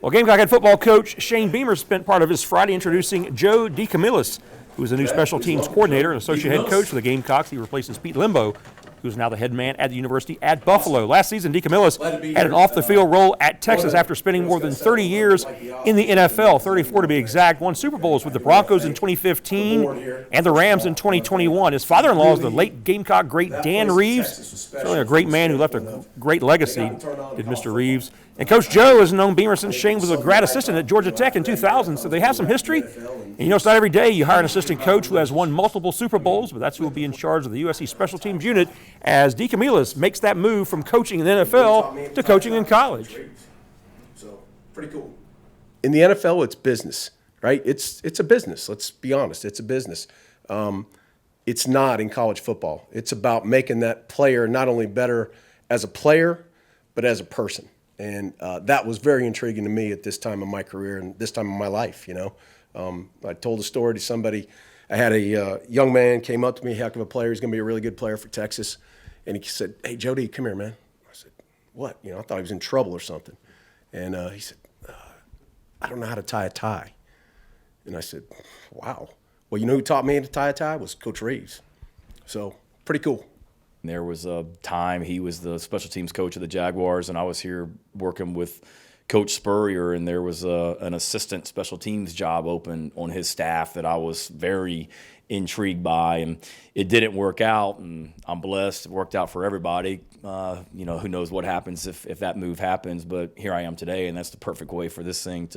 Well, Gamecock head football coach Shane Beamer spent part of his Friday introducing Joe DeCamillis, who is the new special teams coordinator and associate head coach for the Gamecocks. He replaces Pete Limbo, who's now the head man at the University at Buffalo. Last season, DeCamillis had an off-the-field role at Texas after spending more than 30 years in the NFL, 34 to be exact. Won Super Bowls with the Broncos in 2015 and the Rams in 2021. His father-in-law is the late Gamecock great Dan Reeves, certainly a great man who left a great legacy, did Mr. Reeves. And Coach Joe has known Beamer since Shane was a grad assistant at Georgia Tech in 2000, so they have some history. And you know, it's not every day you hire an assistant coach who has won multiple Super Bowls, but that's who will be in charge of the USC special teams unit as DeCamillis makes that move from coaching in the NFL to coaching in college. So, pretty cool. In the NFL, it's business, right? It's a business. Let's be honest. It's a business. It's not in college football. It's about making that player not only better as a player, but as a person. And that was very intriguing to me at this time of my career and this time of my life, you know. I told a story to somebody. I had a young man came up to me, heck of a player. He's going to be a really good player for Texas. And he said, "Hey, Jody, come here, man." I said, "What?" You know, I thought he was in trouble or something. And he said, "I don't know how to tie a tie." And I said, "Wow." Well, you know who taught me how to tie a tie? Was Coach Reeves. So, pretty cool. There was a time he was the special teams coach of the Jaguars, and I was here working with Coach Spurrier, and there was an assistant special teams job open on his staff that I was very intrigued by, and it didn't work out, and I'm blessed. It worked out for everybody. You know, who knows what happens if that move happens, but here I am today, and that's the perfect way for this thing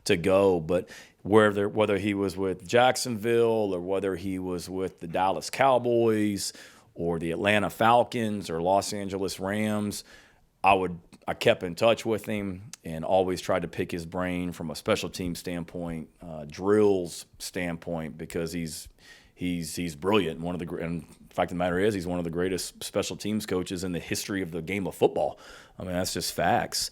to go. But whether he was with Jacksonville or whether he was with the Dallas Cowboys or the Atlanta Falcons or Los Angeles Rams, I kept in touch with him and always tried to pick his brain from a special team standpoint, drills standpoint, because he's brilliant. And the fact of the matter is, he's one of the greatest special teams coaches in the history of the game of football. I mean, that's just facts.